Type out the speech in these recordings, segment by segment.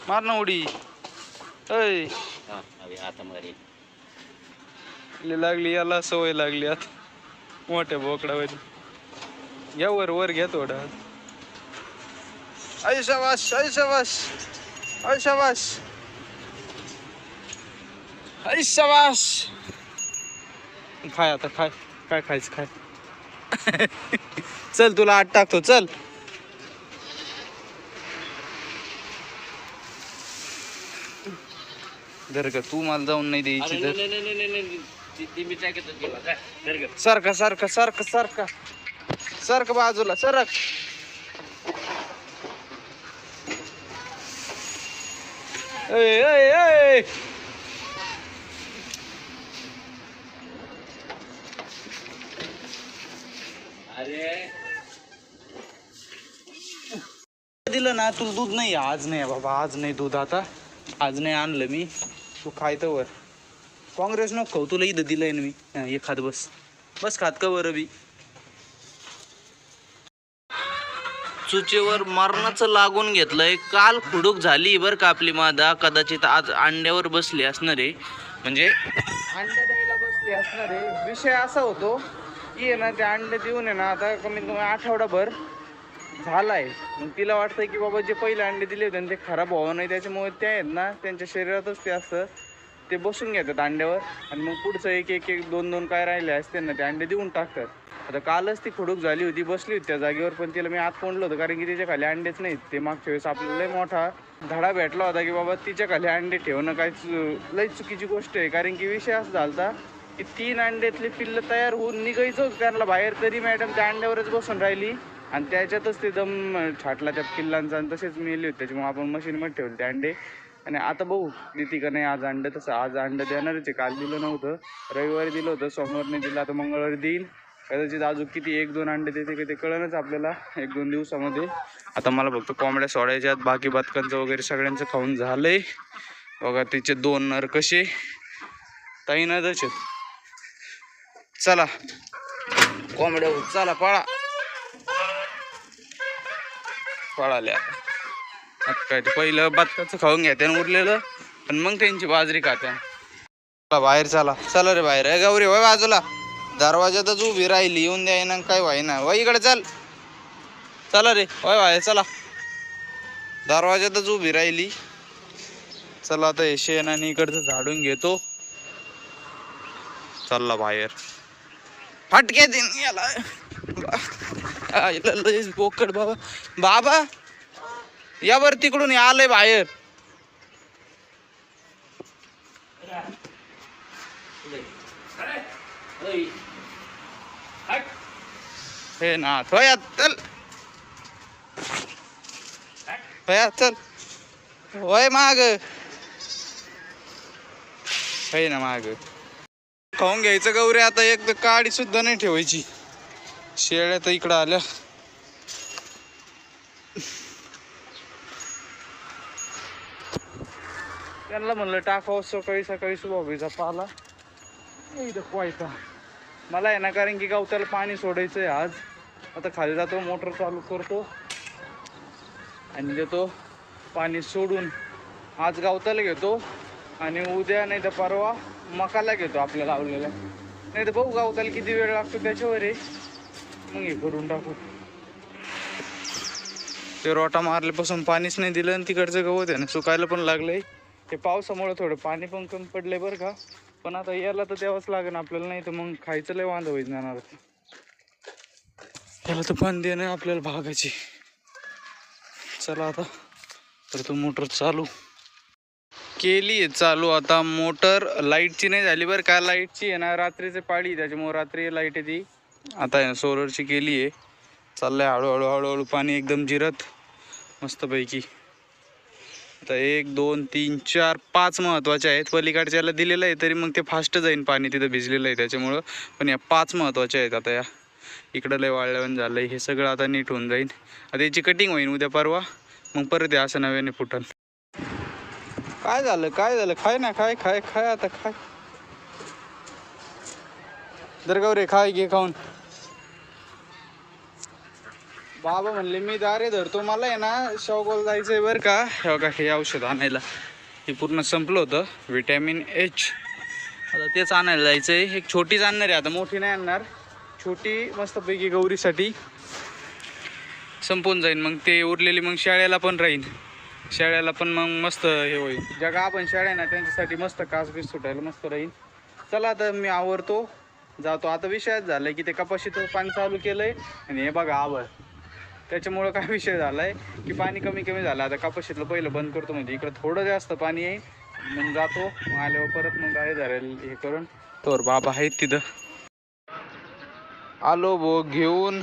मार ना उडी. अय आता मारे लागली याला सवय लागली आता मोठ्या बोकडावर. घ्या वर वर घ्या थोडा. अय शाबाश अय शाबाश अय शाबाश अय शाबाश. खाय आता खाय. काय खायचं खाय. चल तुला आत टाकतो चल. धर का तू मला जाऊन नाही द्यायची तर. सारखा सारखा सारखा सारखा सारखं बाजूला सरक. ए ए ए दिलं ना तुला दूध नाही. आज नाही बाबा आज नाही दूध. आता आज नाही आणलं मी. तू खायचं वर. काँग्रेस नको खाऊ तुला इथं दिलंय ना मी. खात बस बस खात का बरं बी. चुचेवर मरणाचं लागून घेतलंय. काल खुडूक झाली बरं का आपली मादा. कदाचित आज अंड्यावर बसली असणार आहे. म्हणजे अंडे द्यायला बसली असणार आहे. विषय असा होतो की ना ते अंडे देऊन आहे ना आता कमीत कमी आठवडाभर झालाय. मग तिला वाटतं की बाबा जे पहिले अंडे दिले होते ते खराब व्हावं नाही त्याच्यामुळे ते आहेत ना त्यांच्या शरीरातच ते असतं ते बसून घेतात अंड्यावर. आणि मग पुढचं एक एक एक दोन दोन काय राहिले असते ना ते अंडे देऊन टाकतात. आता कालच ती खुडूक झाली होती बसली होती त्या जागेवर. पण तिला मी आत कोंडलं होतं कारण की तिच्या खाली अंडेच नाहीत. ते मागच्या वेळेस आपल्याला लय मोठा धडा भेटला होता की बाबा तिच्या खाली अंडे ठेवणं काय लय चुकीची गोष्ट आहे. कारण की विषय असा झाला की 3 अंड्यातली पिल्लं तयार होऊन निघायचं होतं त्यांना बाहेर तरी मॅडम त्या अंड्यावरच बसून राहिली आणि त्याच्यातच ते दम छाटला त्या पिल्लांचा आणि तसेच मेले होते. त्याच्यामुळे आपण मशीनमध्ये ठेवले ते अंडे. आणि आता बघू देते का नाही आज अंडं. तसं आज अंडं देणारच आहे. काल दिलं नव्हतं रविवारी दिलं होतं सोमवारने दिलं आता मंगळवारी देईल. कदाचित अजून किती 1-2 अंडे देते का ते कळणच आपल्याला 1-2 दिवसामध्ये. आता मला फक्त कोंबड्या सोडायच्यात. बाकी बदकांचं वगैरे सगळ्यांचं खाऊन झालंय बघा. तिचे 2 नर कसे ताईनाच आहेत. चला कोंबड्या चला पळा पळाल्या. आता काय ते पहिलं बदकाचं खाऊन घ्या त्यानं उरलेलं पण मग त्यांची बाजरी खात्या. बाहेर चला चला रे बाहेर. गौरी वय बाजूला दरवाजातच उभी राहिली. येऊन द्याय ना काय व्हाय ना. वय इकडे चल. चला रे वय बाहेर चला. दरवाजातच उभी राहिली. चला आता हे शेण आणि इकडचं झाडून घेतो. चला बाहेर फटके दिन याला. बोकड बाबा बाबा यावर तिकडून आलंय बाहेर. हे ना थोया चल थोया चल वय माग हे ना माग. खाऊन घ्यायचं गौरी. आता एक तर काडी सुद्धा नाही ठेवायची. शेळ्या तर इकडं आल्या. त्यांना म्हणलं टाकावं सकाळी सकाळी सुभाबीचा पाला इथं पोहायचा. मला आहे ना कारण की गवताला पाणी सोडायचं आहे आज. आता खाली जातो मोटर चालू करतो आणि देतो पाणी सोडून. आज गवताला घेतो आणि उद्या नाही तर परवा मकाला घेतो आपल्या लावलेल्या. नाही तर बघू गवताला किती वेळ लागतो त्याच्यावर आहे. मग हे करून टाकू. ते रोटा मारल्यापासून पाणीच नाही दिलं आणि तिकडचं गवत आहे ना सुकायला पण लागलंय. ते पावसामुळे थोडं पाणी पण कमी पडलंय बरं का. पण आता याला तर द्यावंच लागेल आपल्याला. नाही तर मग खायचं लय वांदा होईल जाणार. याला तर पाणी देणं आपल्याला भागायची. चला आता तर मोटर चालू केली आहे चालू. आता मोटर लाईटची नाही झाली बरं का. लाईटची आहे ना रात्रीची पाळी त्याच्यामुळे रात्री लाईट येते. आता सोलरची केली आहे. चाललंय हळूहळू हळूहळू पाणी एकदम जिरत मस्तपैकी. आता 1 2 3 4 5 महत्त्वाचे आहेत. पलीकडच्याला दिलेलं आहे तरी मग ते फास्ट जाईन पाणी तिथं भिजलेलं आहे त्याच्यामुळं. पण या 5 महत्त्वाचे आहेत. आता या इकडं लय वाळल्यावर झालं आहे. हे सगळं आता नीट होऊन जाईल. आता याची कटिंग होईल उद्या परवा. मग परत या असं नव्याने फुटल. काय झालं काय झालं. खाय ना खाय खाय खाय आता खाय. दर गौरे खाय घे खाऊन. बाबा म्हणले मी दारे धरतो, मला आहे ना शेवगावला जायचंय बरं का. हे बघा हे औषध आणायला, हे पूर्ण संपलं होतं विटॅमिन एच. आता तेच आणायला जायचंय. एक छोटीच आणणार आहे आता, मोठी नाही आणणार. छोटी मस्तपैकी गौरीसाठी संपून जाईल, मग ते उरलेली मग शाळेला पण राहील. शाळेला पण मग मस्त हे होईल. जगा आपण शाळा ना त्यांच्यासाठी मस्त कास बीस सुटायला मस्त राहील. चला आता मी आवरतो जातो. आता विषयच झालाय की ते कपाशीचं पाणी चालू केलंय आणि हे बघा आवड, त्याच्यामुळं काय विषय झालाय की पाणी कमी कमी झालं. आता कपाशीतलं पहिलं बंद करतो, म्हणजे इकडं थोडं जास्त पाणी आहे. मग जातो, मग आल्यावर परत मग काय धरेल हे करून. तर बाबा आहेत तिथं. आलो बो घेऊन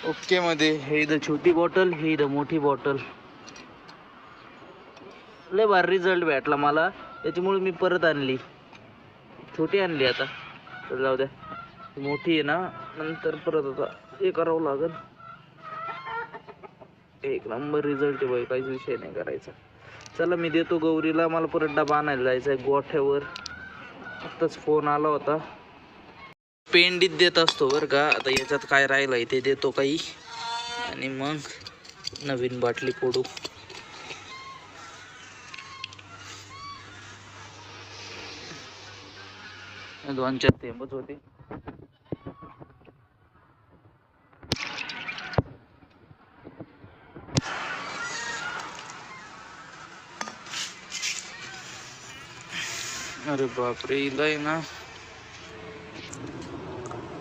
ओके मध्ये. हे इथं छोटी बॉटल, हे इथं मोठी बॉटल. लय भारी रिझल्ट भेटला मला, त्याच्यामुळे मी परत आणली. छोटी आणली आता, तर जाऊ द्या. मोठी आहे ना, नंतर परत आता हे करावं लागेल. एक नंबर रिझल्ट आहे बाई, काहीच विषय नाही करायचा. चला मी देतो गौरीला, मला परत डबा आणायला जायचा आहे गोठ्यावर. आत्ताच फोन आला होता. पेंडीत देत असतो बरं का. आता याच्यात काय राहिलं आहे ते देतो काही, आणि मग नवीन बाटली फोडू. दोन चार थेंबच होते. अरे बापरे, इलाय ना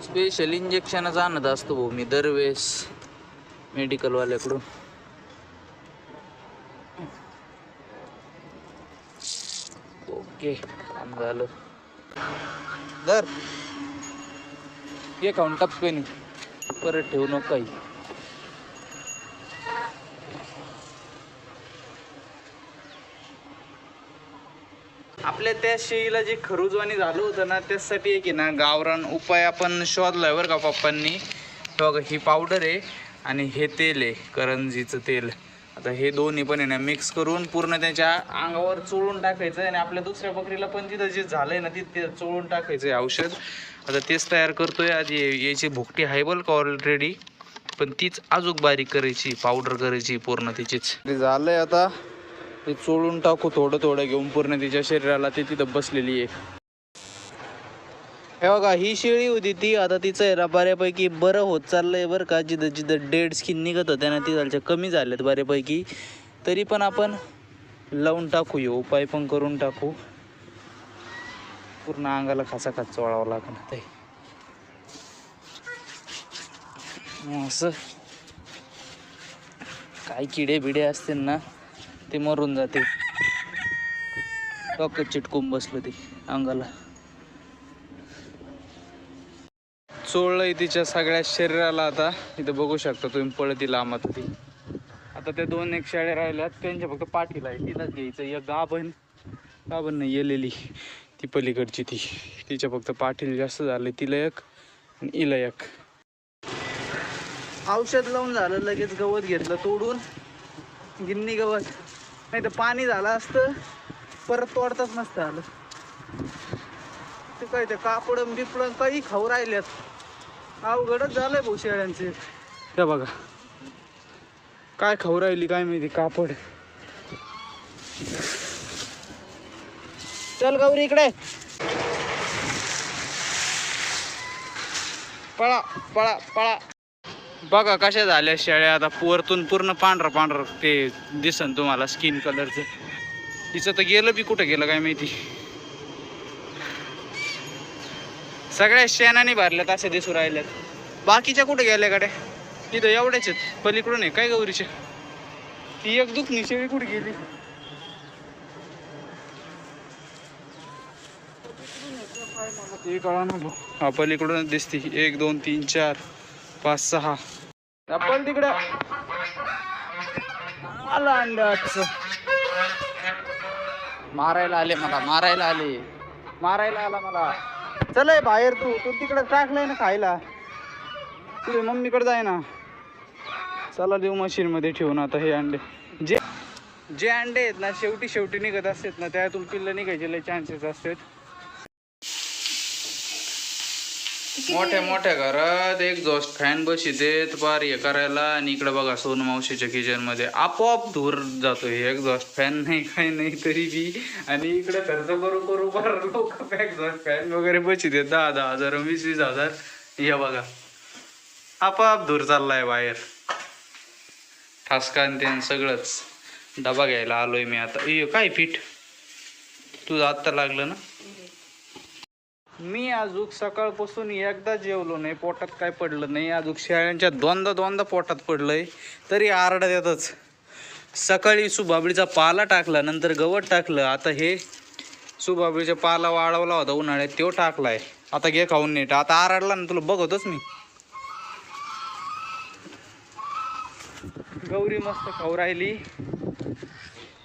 स्पेशल इंजेक्शनच आणत असतो भाऊ मी दरवेळेस मेडिकलवाल्याकडून. ओके काम झालं. दर हे खाऊन टप्प्याने परत ठेवू नको काही. आपल्या त्या शेळीला जे खरुजवाणी झालं होतं ना, त्यासाठी एक आहे ना गावरान उपाय आपण शोधलाय बरं का पप्पांनी. बघा ही पावडर आहे आणि हे तेल आहे करंजीचं तेल. आता हे दोन्ही पण आहे ना मिक्स करून पूर्ण त्याच्या अंगावर चोळून टाकायचं, आणि आपल्या दुसऱ्या बकरीला पण तिथं जे झालंय ना तिथे चोळून टाकायचं औषध. आता तेच तयार करतोय. आधी याची भुकटी आहे बरं का ऑलरेडी, पण तीच अजून बारीक करायची, पावडर करायची पूर्ण तिचीच. झालंय आता ते चोळून टाकू थोडं थोडं घेऊन पूर्ण तिच्या शरीराला. ते तिथं बसलेली आहे. हे बघा ही शेळी होती ती, आता तिचं आहे ना बऱ्यापैकी बरं होत चाललंय बरं का. जिथं जिथं डेड स्किन निघत होत्या ना तिथालच्या कमी झाल्यात बऱ्यापैकी. तरी पण आपण लावून टाकू, हे उपाय पण करून टाकू. पूर्ण अंगाला खाचाखाच चोळावं लागणार ते असं. काही किडे बिडे असतील ना ते मरून जाते. डोक्यात चिटकून बसलं ते अंगाला. चोळलंय तिच्या सगळ्या शरीराला. आता इथं बघू शकता तुम्ही पळती लांबात ती. आता त्या दोन एक शेळ्या राहिल्यात, त्यांच्या फक्त पाठीला आहे, तिलाच घ्यायचं. एक गाभण नाही येलेली ती पलीकडची ती, तिच्या फक्त पाठीला जास्त झालं, तिला एक आणि हिला एक. औषध लावून झालं, लगेच गवत घेतलं तोडून, गिन्नी गवत. नाही तर पाणी झालं असतं परत तोडताच नसतं आलं. ते काय ते कापड बिपड काही खाऊ राहिल्यात. अवघडच झालंय भाऊ शेळ्यांचे. त्या बघा काय खाऊ राहिली काय माहिती कापड. चल गौरी इकडे पळा पळा पळा. बघा कशा झाल्या शेळ्या. आता वरतून पूर्ण पांढरं पांढरं ते दिसन तुम्हाला स्किन कलरचं. तिचं तर गेलं बी कुठं गेलं काय माहिती. सगळ्या शेणाने भरल्यात अशा दिसू राहिल्यात. बाकीच्या कुठे गेल्या गाड्या? तिथं एवढ्याच आहेत पलीकडून आहे काय गौरीच्या. ती एक दुखणी शेळी कुठे गेली? ते कळा ना भाऊ. हा पलीकडूनच दिसते. 1 2 3 4 5 6 आपण तिकडे आला अंड्याच. मारायला आले मला, मारायला आला मला. चल बाहेर, तू तिकडे टाकलंय ना खायला, तुझ्या मम्मीकडे जाय ना. चला देऊ मशीन मध्ये ठेवून आता हे अंडे. जे अंडे आहेत ना शेवटी निघत असतात ना, त्यातून पिल्लं निघायचे लय चान्सेस असतात. मोठ्या मोठ्या घरात एक्झॉस्ट फॅन बसित पार हे करायला, आणि इकडे बघा सोनू मावशीच्या किचन मध्ये आपोआप धूर जातो. हे एक्झॉस्ट फॅन नाही काही नाही तरी बी, आणि इकडे खर्च करू करू फार लोक एक्झॉस्ट फॅन वगैरे बसित 10,000 20,000. हे बघा आपोआप धूर चाललाय बाहेर. ठसकान ते सगळंच. डबा घ्यायला आलोय मी आता. काय पीठ तुझं आत्ता लागलं ना. मी अजून सकाळपासून एकदा जेवलो नाही, पोटात काय पडलं नाही. अजून शेळ्यांच्या दोनदा पोटात पडलंय तरी आरडा येतच. सकाळी सुबाबळीचा पाला टाकला, नंतर गवत टाकलं. आता हे सुबाबळीचा पाला वाळवला होता उन्हाळ्यात, तो टाकलाय. आता घे खाऊन नीट. आता आरडला ना तुला बघतोच मी. गौरी मस्त खाऊ राहिली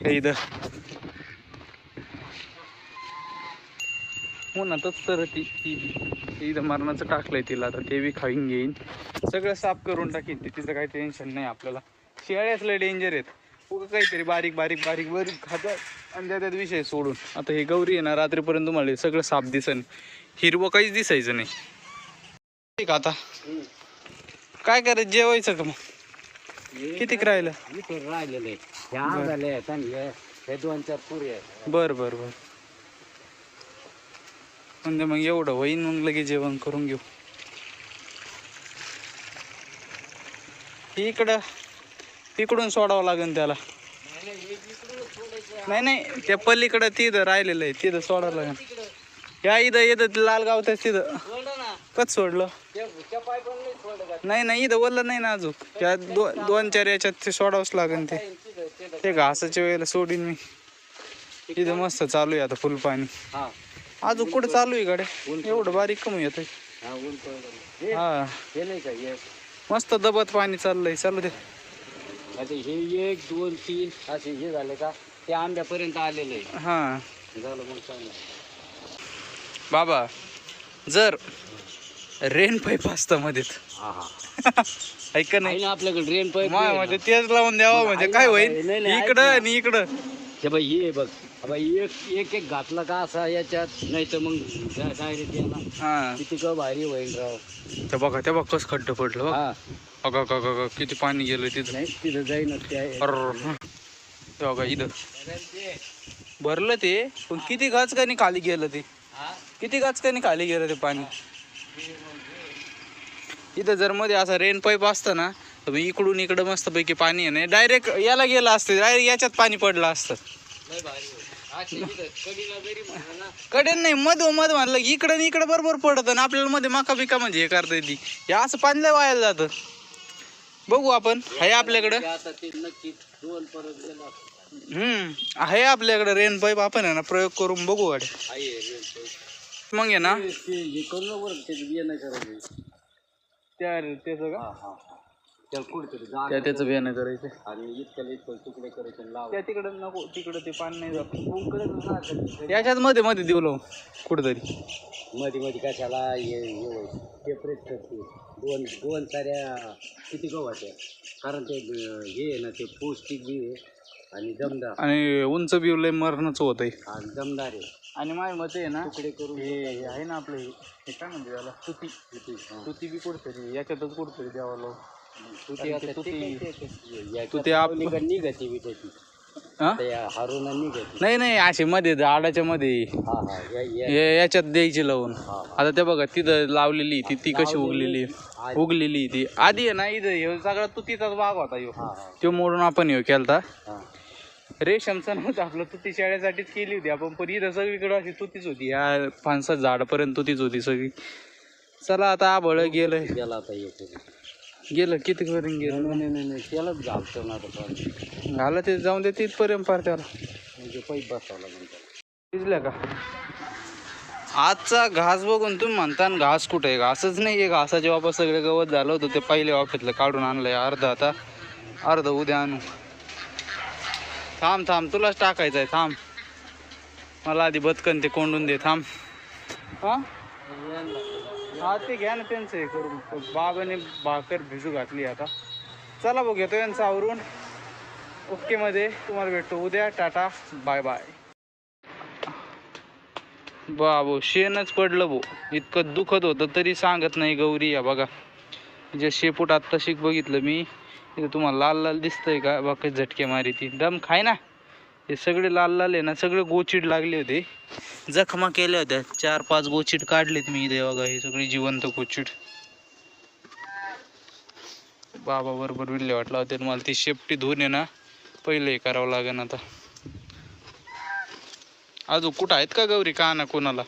इथं उन्हातच. तर ती इथं मरणाचं टाकलंय तिला. आता ते बी खाईन घेईन. सगळं साफ करून टाकीन ते, तिचं काही टेन्शन नाही आपल्याला. शेळ्याच लय डेंजर आहेत. उगं काहीतरी बारीक बारीक बारीक बारीक खातात आणि त्यात विषय सोडून. आता हे गौरी आहे ना, रात्रीपर्यंत तुम्हाला सगळं साफ दिसन. हिरवं काहीच दिसायचं नाही. ठीक. आता काय करायचं, जेवायचं का मग? कितीक राहिलं? राहिलेले हे 2-4 पुरी आहे. बरं म्हणजे मग एवढं होईन, मग लगेच जेवण करून घेऊ. इकडं तिकडून सोडावं लागेल त्याला. नाही त्या पलीकडं तिथं राहिलेलं आहे, तिथं सोडावं लागेल. या इथं येतं लालगाव तर तिथं कच सोडलं. नाही इथं बोललं नाही ना अजून. त्या 2-4 याच्यात ते सोडावंच लागेल. ते घासाच्या वेळेला सोडीन मी. इथं मस्त चालू आहे आता फुल पाणी. अजून कुठं चालू आहे गाड्या? एवढं बारीक कमी येत. हा मस्त दबत पाणी चाललंय. चालू दे. हे 1 2 3 असे हे झाले का ते आंब्यापर्यंत आलेलं आहे. हा झालं मग चांगलं. बाबा जर रेन पाईप असतं मध्ये ऐक नाही आपल्याकडे रेन पाईप म्हणजे तेच लावून द्यावं, म्हणजे काय होईल इकडं आणि इकडं. हे बाई हे बघ एक घातला का असा याच्यात, नाही तर मग डायरेक्ट याला. हा किती का भारी होईल राव. ते बघा कसं खड्डं पडलं. हा अगं किती पाणी गेलं तिथं. नाही तिथं जाईनच ते आहे. ते बघा इथं भरलं ते, पण किती गाचकानी खाली गेलं ते. किती गाचकानी खाली गेलं ते पाणी. इथं जर मध्ये असा रेन पाईप असतं ना, तर इकडून इकडं मस्तपैकी पाणी आहे नाही, डायरेक्ट याला गेलं असतं. डायरेक्ट याच्यात पाणी पडलं असतं. कडेन नाही मध म्हणलं इकडं इकडं बरोबर पडत ना आपल्याला. मध्ये मका बिका म्हणजे हे करता येते. हे असं पाणी लय वायाला जातं. बघू आपण आहे आपल्याकडं. आहे आपल्याकडं रेन पाईप. आपण आहे ना प्रयोग करून बघू गाडी. मग आहे ना त्याचं का त्याचं बियाणं करायचं आणि इतकं तुकडे करायचे लाव. त्या तिकडं नको, तिकडं ते पाणी नाही जात. याच्यात मध्ये देऊ लावून कुठंतरी मध्ये कशाला हे प्रेस करते. दोन साऱ्या किती गव्हाच्या, कारण ते हे आहे ना ते पौष्टिक बी आहे आणि दमदार, आणि उंच बी लय मरणच होत आहे आणि दमदार आहे. आणि माझ्या मते आहे ना तुकडे करून हे आहे ना आपलं हे काय म्हणते त्याला तुती बी कुठतरी याच्यातच कुठतरी द्यावं लावून. नाही अशी मध्ये झाडाच्या मध्ये याच्यात द्यायची लावून. आता ते बघा तिथं लावलेली ती कशी उगलेली ती आधी आहे ना. इथं सगळा तुतीचाच भाग होता. तो मोडून आपण हे केलता. रेशमचा नव्हतं आपलं, तुती शेळ्यासाठीच केली होती आपण. पण इथं सगळीकडे अशी तुतीच होती. या 5-6 झाडापर्यंत तुतीच होती सगळी. चला आता आबळ गेलं गेलं किती करून गेलं. नाही त्यालाच घालतो ना आता. घाला ते जाऊन दे तिथपर्यंत पार त्याला म्हणजे पैप बसवला भिजल्या का. आजचा घास बघून तुम्ही म्हणता घास कुठे आहे. घासच नाही आहे. घासाचे वापस सगळे गवत झालं होतं ते पहिले वाफेतलं काढून आणलंय अर्ध. आता अर्ध उद्या आणू. थांब तुलाच टाकायचं आहे. थांब मला आधी बदकन ते कोंडून दे. थांब. हा ते घ्या ना त्यांचं हे करून. बाबाने भाकर भिजू घातली आता. चला बघ घेतो यांचं आवरून. ओके मध्ये तुम्हाला भेटतो उद्या. Tata bye bye. बाबो शेणच पडलं भो, इतकं दुखत होतं तरी सांगत नाही गौरी. या बघा जे शेपूट आत्ता शिक बघितलं मी, इथं तुम्हाला लाल लाल दिसतंय का, बाकी झटके मारी ती दम खाय ना. हे सगळे लाल लाल आहे ना, सगळे गोचीड लागले होते, जखमा केल्या होत्या, 4-5 गोचीड काढलेत मी इथे बघा. हे सगळी जिवंत गोचीड. बाबा बरोबर विल्ले वाटला होते मला. ती शेपटी धुवून आहे ना पहिले हे करावं लागेल आता. अजून कुठं आहेत का गौरी, का ना कोणाला.